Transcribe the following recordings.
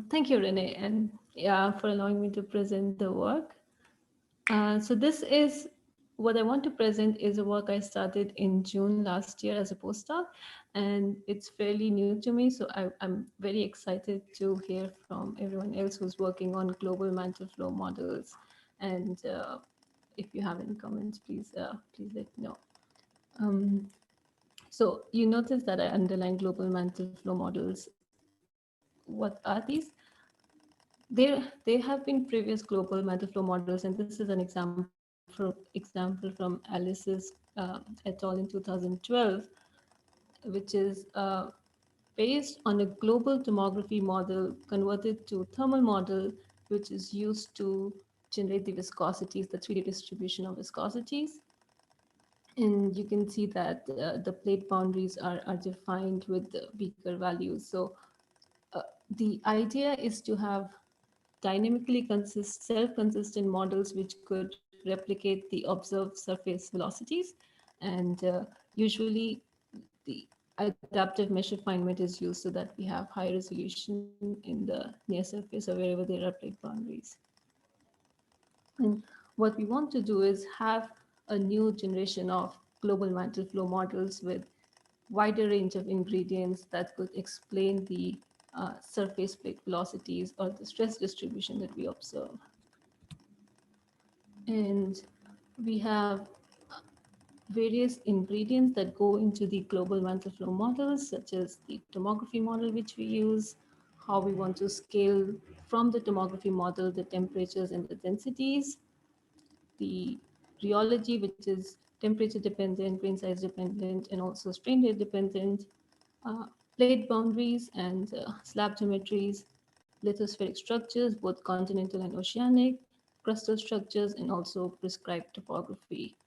Thank you, Rene, and yeah, for allowing me to present the work. So this is what I want to present is a work I started in June last year as a postdoc, and it's fairly new to me. So I'm very excited to hear from everyone else who's working on global mantle flow models. And if you have any comments, please let me know. Um, so you notice that I underline global mantle flow models. What are these? There have been previous global mantle flow models, and this is an example from Alice's et al. In 2012, which is based on a global tomography model converted to thermal model, which is used to generate the viscosities, the 3D distribution of viscosities. And you can see that the plate boundaries are defined with the Beaker values. So the idea is to have dynamically self-consistent models which could replicate the observed surface velocities. And usually the adaptive mesh refinement is used so that we have high resolution in the near surface or wherever there are plate boundaries. And what we want to do is have a new generation of global mantle flow models with wider range of ingredients that could explain the surface plate velocities or the stress distribution that we observe. And we have various ingredients that go into the global mantle flow models, such as the tomography model, which we use, how we want to scale from the tomography model, the temperatures and the densities, the rheology, which is temperature dependent, grain size dependent, and also strain rate dependent, uh, plate boundaries and slab geometries, lithospheric structures, both continental and oceanic, crustal structures, and also prescribed topography.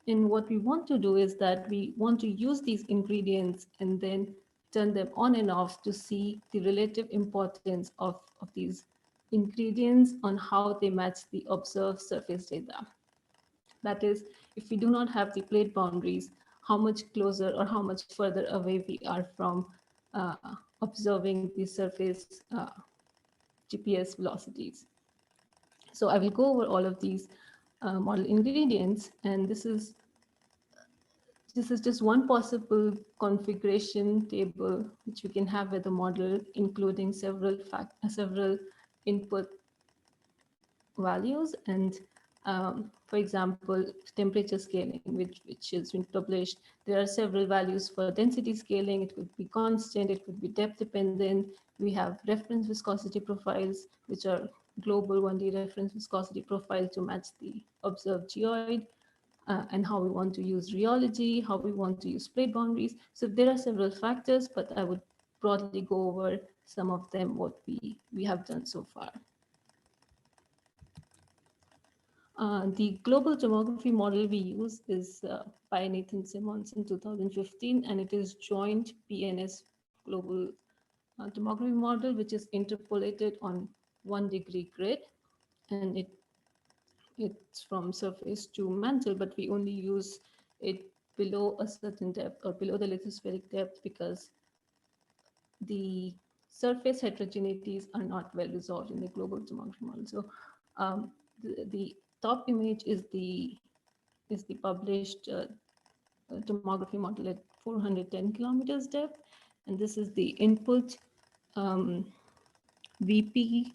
And what we want to do is that we want to use these ingredients and then turn them on and off to see the relative importance of these ingredients on how they match the observed surface data. That is, if we do not have the plate boundaries, how much closer or how much further away we are from observing the surface GPS velocities. So I will go over all of these model ingredients, and this is just one possible configuration table which we can have with the model, including several input values. And for example, temperature scaling, which has been published, there are several values for density scaling. It could be constant, it could be depth dependent. We have reference viscosity profiles, which are global 1D reference viscosity profile to match the observed geoid, and how we want to use rheology, how we want to use plate boundaries. So there are several factors, but I would broadly go over some of them, what we have done so far. The global tomography model we use is by Nathan Simmons in 2015, and it is joint PNS global tomography model, which is interpolated on 1 degree grid, and it's from surface to mantle, but we only use it below a certain depth or below the lithospheric depth because the surface heterogeneities are not well resolved in the global tomography model. So the top image is the published tomography model at 410 kilometers depth, and this is the input um, VP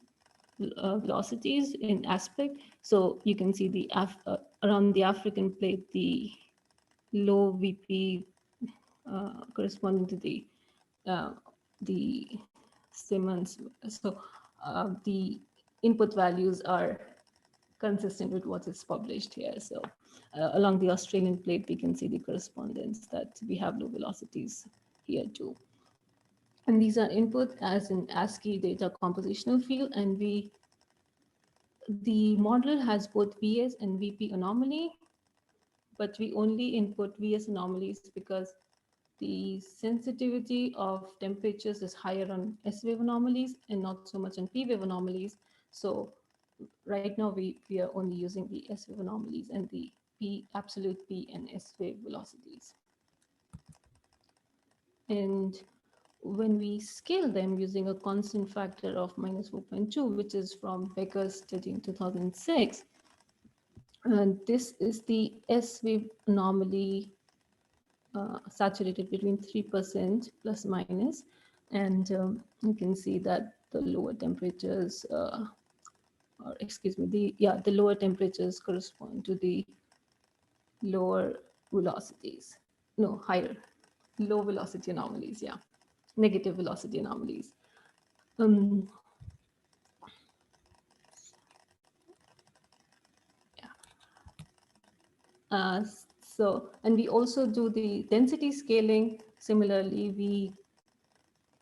velocities in aspect. So you can see around the African plate, the low VP corresponding to uh, the Simmons. So the input values are consistent with what is published here. So along the Australian plate, we can see the correspondence that we have low velocities here too. And these are input as in ASCII data compositional field, and the model has both VS and VP anomaly, but we only input VS anomalies because the sensitivity of temperatures is higher on S wave anomalies and not so much on P wave anomalies. So right now we are only using the S wave anomalies and the absolute P and S wave velocities. And when we scale them using a constant factor of minus 4.2, which is from Becker's study in 2006, and this is the S wave anomaly saturated between 3% plus minus. And you can see that the lower temperatures, or excuse me, the lower temperatures correspond to the lower velocities, no, higher, low velocity anomalies, yeah, negative velocity anomalies. Um, Uh, and we also do the density scaling. Similarly,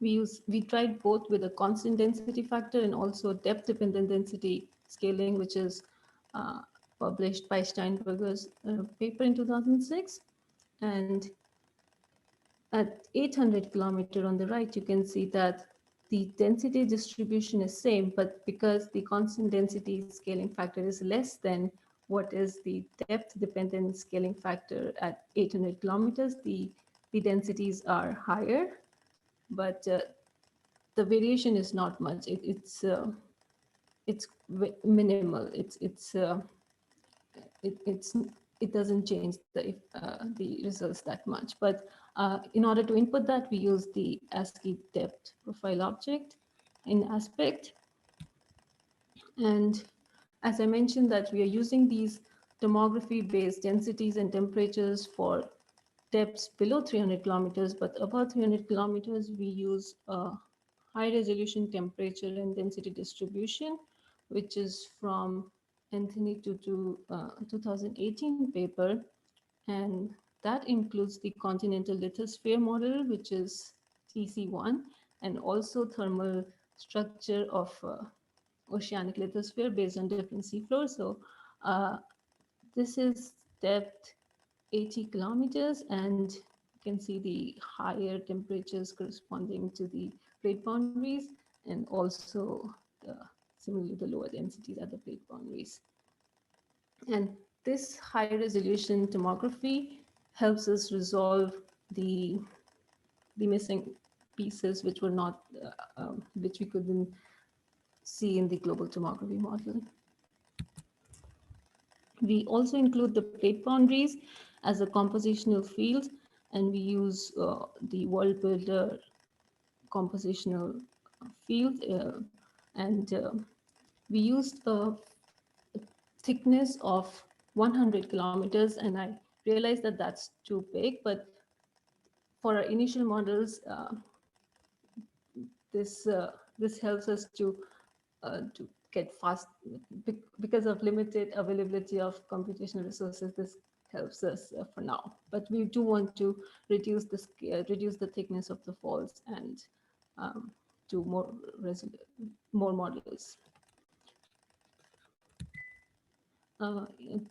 we tried both with a constant density factor and also depth dependent density scaling, which is uh, published by Steinberger's paper in 2006. And at 800 kilometer on the right, you can see that the density distribution is same, but because the constant density scaling factor is less than what is the depth dependent scaling factor at 800 kilometers, the densities are higher, but the variation is not much. It's minimal. It's it doesn't change the results that much. But in order to input that, we use the ASCII depth profile object in aspect. And as I mentioned, that we are using these tomography-based densities and temperatures for depths below 300 kilometers, but above 300 kilometers, we use a high resolution temperature and density distribution, which is from Anthony Tutu 2018 paper. And that includes the continental lithosphere model, which is TC1, and also thermal structure of oceanic lithosphere based on different seafloors. So uh, this is depth 80 kilometers, and you can see the higher temperatures corresponding to the plate boundaries, and also the, similarly the lower densities at the plate boundaries. And this high resolution tomography helps us resolve the the missing pieces which were not which we couldn't see in the global tomography model. We also include the plate boundaries as a compositional field, and we use the world builder compositional field, and we used a thickness of 100 kilometers, and I realized that that's too big, but for our initial models, this helps us to get fast because of limited availability of computational resources. This helps us for now, but we do want to reduce the thickness of the faults and do more models. Uh,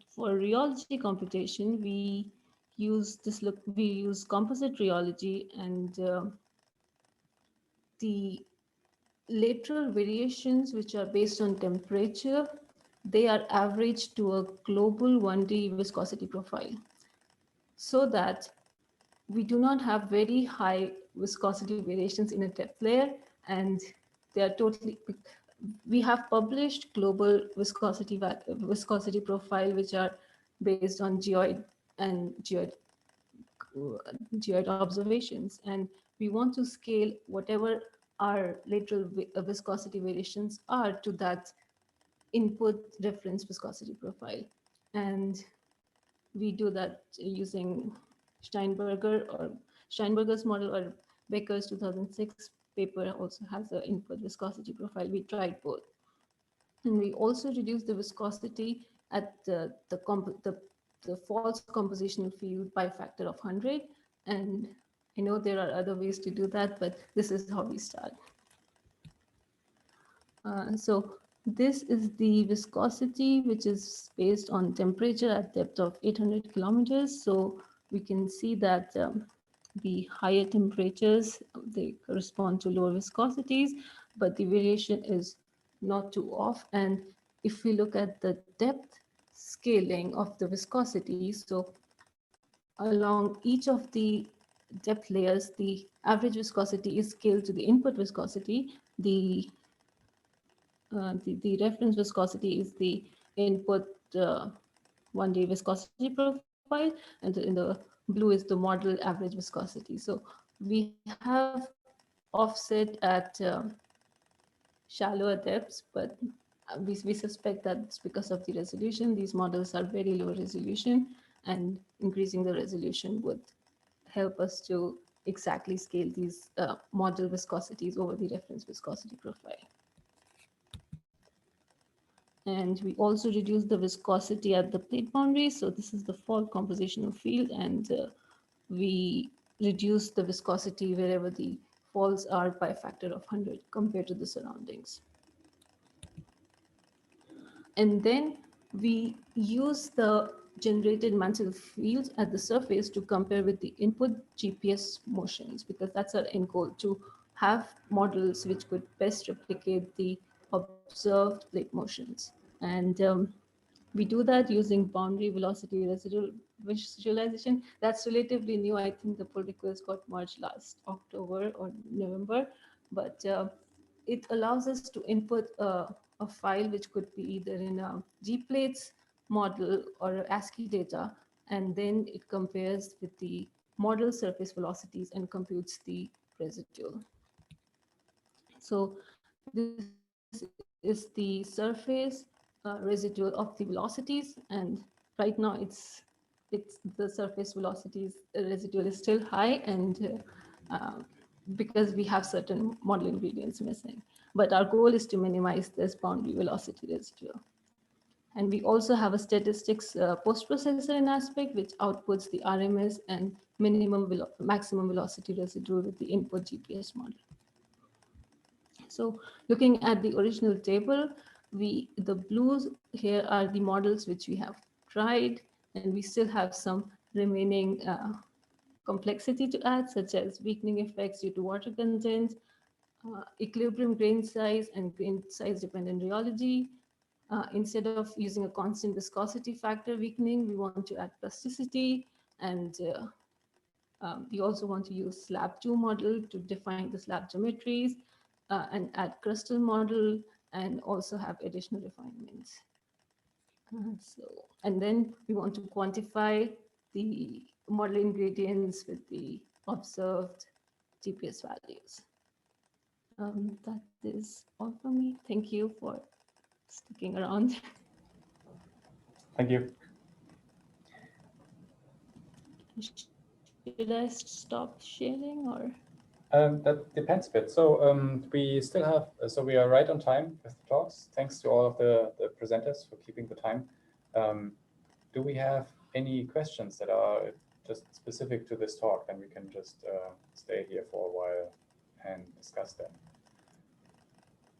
for rheology computation, we use composite rheology, and the lateral variations, which are based on temperature, they are averaged to a global 1D viscosity profile, so that we do not have very high viscosity variations in a depth layer, and they are totally. We have published global viscosity profile, which are based on geoid observations, and we want to scale whatever our lateral viscosity variations are to that input reference viscosity profile. And we do that using Steinberger's model, or Becker's 2006 paper also has an input viscosity profile. We tried both. And we also reduce the viscosity at the false compositional field by a factor of 100. And I know there are other ways to do that, but this is how we start. So this is the viscosity, which is based on temperature at depth of 800 kilometers. So we can see that the higher temperatures, they correspond to lower viscosities, but the variation is not too off. And if we look at the depth scaling of the viscosity, so along each of the depth layers, the average viscosity is scaled to the input viscosity. The reference viscosity is the input 1D viscosity profile, and in the blue is the model average viscosity. So we have offset at shallower depths, but we suspect that it's because of the resolution. These models are very low resolution, and increasing the resolution would help us to exactly scale these model viscosities over the reference viscosity profile. And we also reduce the viscosity at the plate boundary. So this is the fault compositional field, and we reduce the viscosity wherever the faults are by a factor of 100 compared to the surroundings. And then we use the generated mantle fields at the surface to compare with the input GPS motions, because that's our end goal, to have models which could best replicate the observed plate motions. And we do that using boundary velocity residual visualization. That's relatively new. I think the pull request got merged last October or November, but it allows us to input a file which could be either in a gplates model or a ASCII data, and then it compares with the model surface velocities and computes the residual. So this is the surface residual of the velocities, and right now it's the surface velocities residual is still high, and because we have certain model ingredients missing. But our goal is to minimize this boundary velocity residual. And we also have a statistics post-processor in aspect, which outputs the RMS and maximum velocity residual with the input GPS model. So looking at the original table, the blues here are the models which we have tried, and we still have some remaining complexity to add, such as weakening effects due to water content, equilibrium grain size and grain size dependent rheology. Instead of using a constant viscosity factor weakening, we want to add plasticity, and we also want to use slab 2 model to define the slab geometries, and add crystal model, and also have additional refinements. And then we want to quantify the model ingredients with the observed GPS values. That is all for me. Thank you for sticking around. Thank you. Should I stop sharing or? That depends a bit. So we still have, so we are right on time with the talks. Thanks to all of the presenters for keeping the time. Do we have any questions that are just specific to this talk? And we can just stay here for a while and discuss them.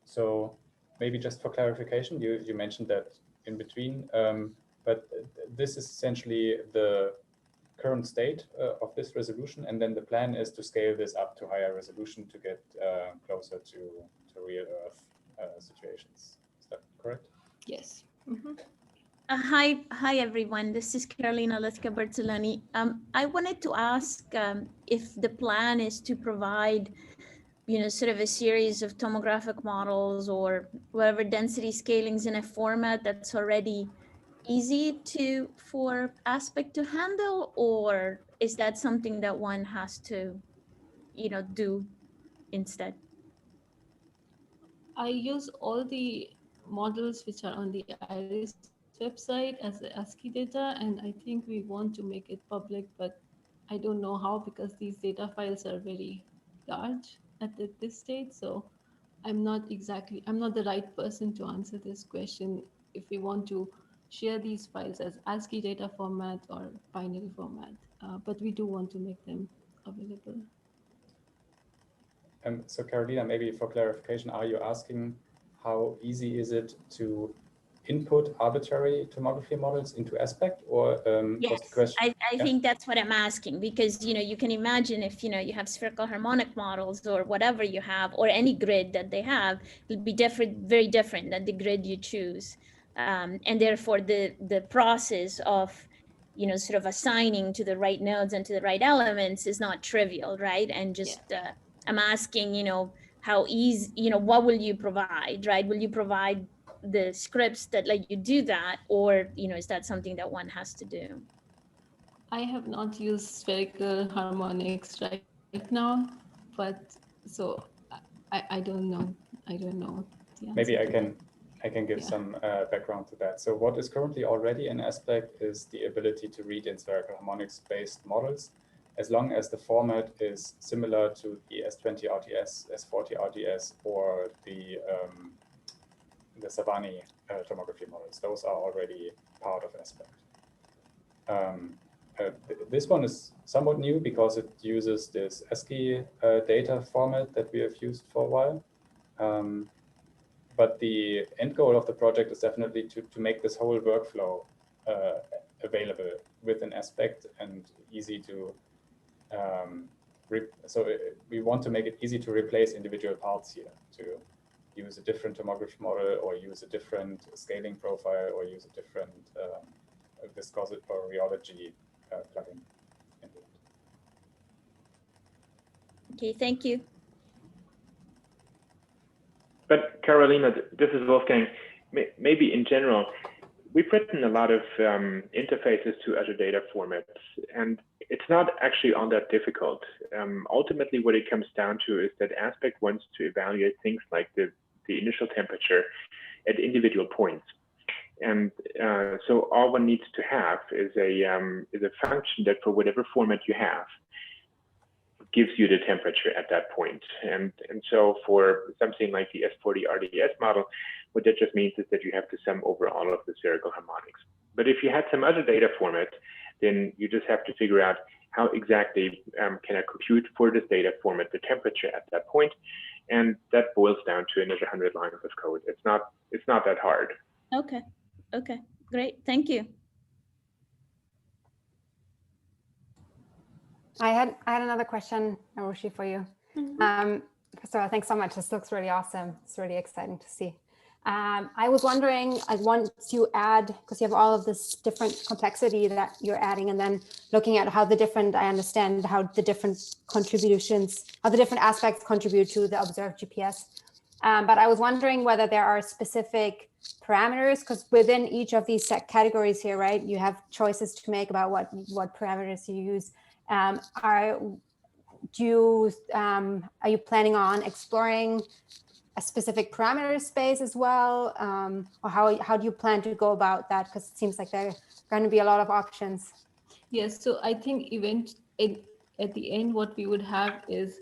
So maybe just for clarification, you mentioned that in between, but this is essentially the current state of this resolution, and then the plan is to scale this up to higher resolution to get closer to real Earth situations. Is that correct? Yes. Mm-hmm. Hi everyone. This is Carolina Litka Bertoloni. I wanted to ask if the plan is to provide, sort of a series of tomographic models or whatever density scalings in a format that's already easy for Aspect to handle, or is that something that one has to, do instead? I use all the models which are on the IRIS website as the ASCII data, and I think we want to make it public, but I don't know how, because these data files are very large at this stage. So I'm not the right person to answer this question if we want to share these files as ASCII data format or binary format, but we do want to make them available. So Carolina, maybe for clarification, are you asking how easy is it to input arbitrary tomography models into Aspect, or yes, what's the question? I think that's what I'm asking, because you can imagine if you have spherical harmonic models or whatever you have, or any grid that they have, it'll be very different than the grid you choose, and therefore the process of you know, sort of assigning to the right nodes and to the right elements is not trivial, right? And just I'm asking, you know, how easy, you know, what will you provide, right? Will you provide the scripts that let you do that, or, you know, is that something that one has to do? I have not used spherical harmonics right now, but so I don't know. I don't know the answer. Maybe to I can give some background to that. So what is currently already in Aspect is the ability to read in spherical harmonics based models, as long as the format is similar to the S20 RTS, S40 RTS, or the Savani tomography models. Those are already part of Aspect. This one is somewhat new because it uses this ASCII data format that we have used for a while. But the end goal of the project is definitely to make this whole workflow available with an Aspect and easy to, we want to make it easy to replace individual parts here, to use a different tomography model or use a different scaling profile or use a different viscosity or rheology plugin. Okay, thank you. But Carolina, this is Wolfgang. Maybe in general, we've written a lot of interfaces to other data formats, and it's not actually all that difficult. Ultimately, what it comes down to is that Aspect wants to evaluate things like the initial temperature at individual points. And so all one needs to have is a function that for whatever format you have, gives you the temperature at that point. And so for something like the S40 RDS model, what that just means is that you have to sum over all of the spherical harmonics. But if you had some other data format, then you just have to figure out how exactly can I compute for this data format the temperature at that point. And that boils down to another 100 lines of code. It's not that hard. Okay, okay, great, thank you. I had another question, Arushi, for you. First of all, thanks so much. This looks really awesome. It's really exciting to see. I was wondering, once you add, because you have all of this different complexity that you're adding, and then looking at how the different, I understand how the different contributions, how the different aspects contribute to the observed GPS. But I was wondering whether there are specific parameters, because within each of these set categories here, right, you have choices to make about what parameters you use. Are you planning on exploring a specific parameter space as well, or how do you plan to go about that? Because it seems like there are going to be a lot of options. Yes, so I think at the end, what we would have is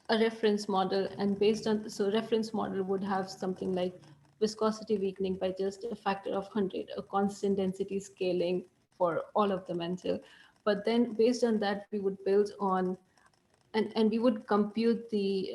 a reference model, and based on, so reference model would have something like viscosity weakening by just a factor of 100, a constant density scaling for all of the mantle. But then based on that, we would build on, and we would compute the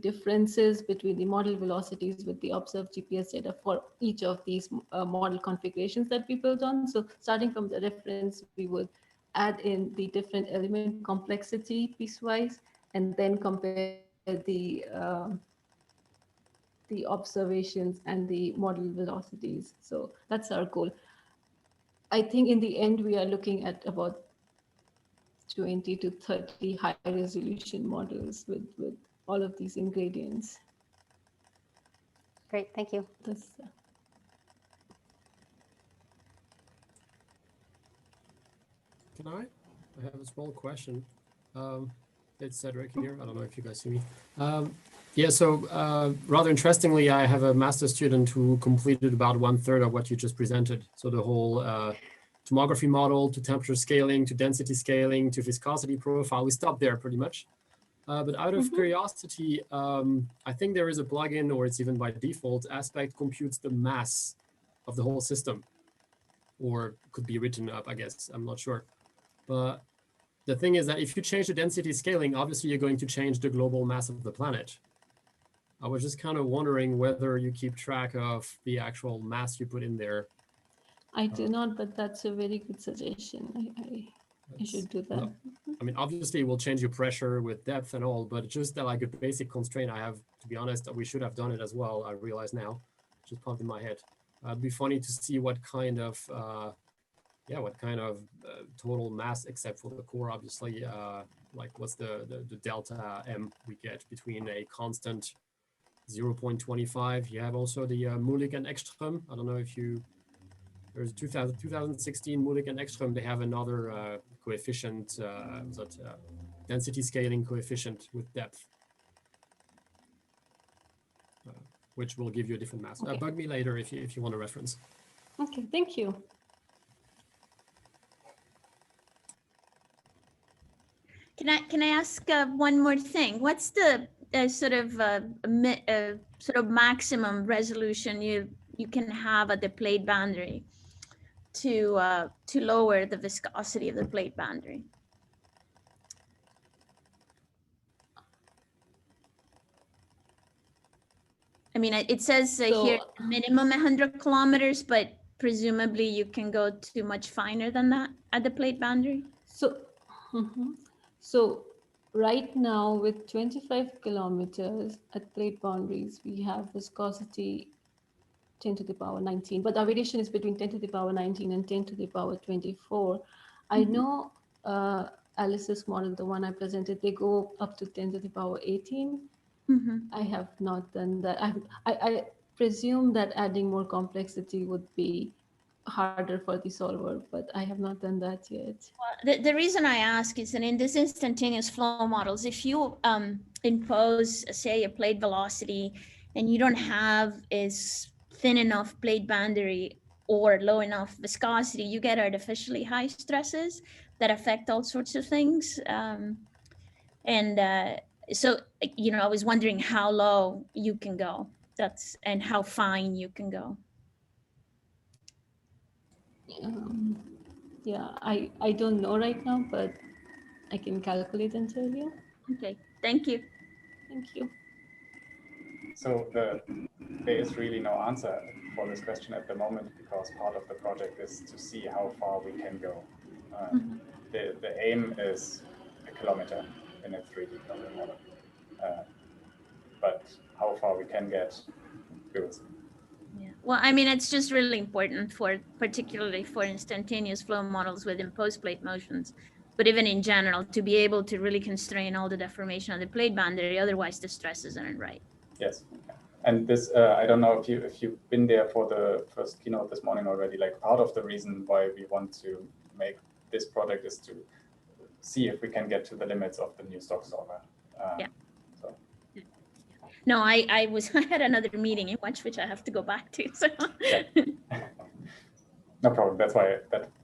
differences between the model velocities with the observed GPS data for each of these model configurations that we built on. So starting from the reference, we would add in the different element complexity piecewise, and then compare the observations and the model velocities. So that's our goal. I think in the end, we are looking at about 20 to 30 high resolution models with all of these ingredients. Great, thank you. Can I? I have a small question. It's Cedric here. I don't know if you guys see me. Yeah, so rather interestingly, I have a master's student who completed about 1/3 of what you just presented. So the whole tomography model to temperature scaling, to density scaling, to viscosity profile. We stopped there pretty much. But out of curiosity, I think there is a plugin, or it's even by default, Aspect computes the mass of the whole system, or could be written up, I guess. I'm not sure. But the thing is that if you change the density scaling, obviously you're going to change the global mass of the planet. I was just kind of wondering whether you keep track of the actual mass you put in there. I do not, but that's a very good suggestion. I should do that. I mean, obviously it will change your pressure with depth and all, but just that, like, a basic constraint I have, to be honest, we should have done it as well. I realize now, just popped in my head. It'd be funny to see what kind of yeah, what kind of total mass, except for the core, obviously, like what's the delta M we get between a constant 0.25. You have also the Mullick and Ekström. I don't know if there's 2016 Mullick and Ekström. They have another coefficient, density scaling coefficient with depth, which will give you a different mass. Okay. Bug me later if you want a reference. Okay, thank you. Can I ask one more thing? What's the sort of maximum resolution you can have at the plate boundary to lower the viscosity of the plate boundary? I mean, it says here minimum 100 kilometers, but presumably you can go to much finer than that at the plate boundary. So, so right now with 25 kilometers at plate boundaries, we have viscosity 10 to the power 19, but our variation is between 10 to the power 19 and 10 to the power 24. I know Alice's model, the one I presented, they go up to 10 to the power 18. I have not done that. I presume that adding more complexity would be harder for the solver, but I have not done that yet. The reason I ask is that in this instantaneous flow models, if you impose, say, a plate velocity and you don't have as thin enough plate boundary or low enough viscosity, you get artificially high stresses that affect all sorts of things. So, you know, I was wondering how low you can go, and how fine you can go. Yeah, I don't know right now, but I can calculate and tell you. Okay, thank you. Thank you. So there is really no answer for this question at the moment, because part of the project is to see how far we can go. The aim is a kilometer in a 3D model. But how far we can get, we will see. Yeah. Well, I mean, it's just really important particularly for instantaneous flow models with imposed plate motions, but even in general, to be able to really constrain all the deformation of the plate boundary, otherwise the stresses aren't right. Yes. And this, I don't know if you've been there for the first keynote this morning already, like part of the reason why we want to make this project is to see if we can get to the limits of the new stock solver. Yeah. So. No, I had another meeting in which I have to go back to. So. Yeah. No problem. That's why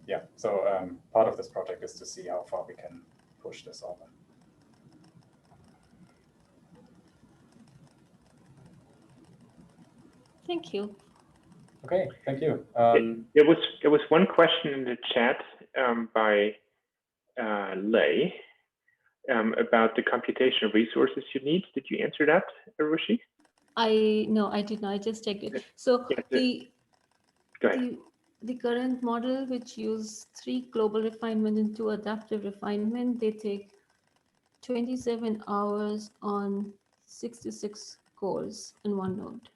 yeah. So part of this project is to see how far we can push the solver. Thank you. Okay, thank you. There was one question in the chat by Lei about the computational resources you need. Did you answer that, Arushi? No, I did not. I just checked it. So the current model, which use 3 global refinement and 2 adaptive refinement, they take 27 hours on 66 cores in one node.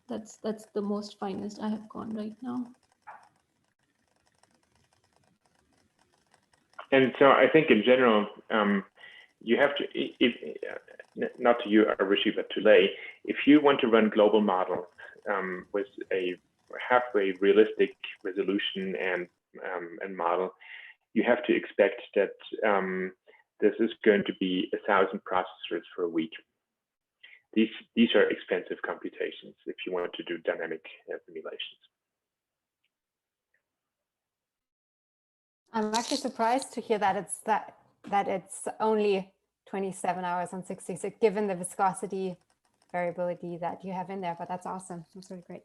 That's the most finest I have gone right now. And so I think in general, you have to, not to you, Arushi, but to Lei, if you want to run global models with a halfway realistic resolution and model, you have to expect that this is going to be 1,000 processors for a week. These are expensive computations if you want to do dynamic simulations. I'm actually surprised to hear that it's only 27 hours on 66, given the viscosity variability that you have in there. But that's awesome. That's really great.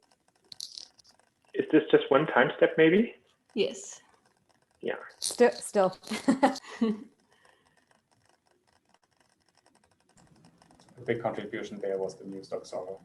Is this just one time step, maybe? Yes. Yeah. Still. A big contribution there was the new stock solver.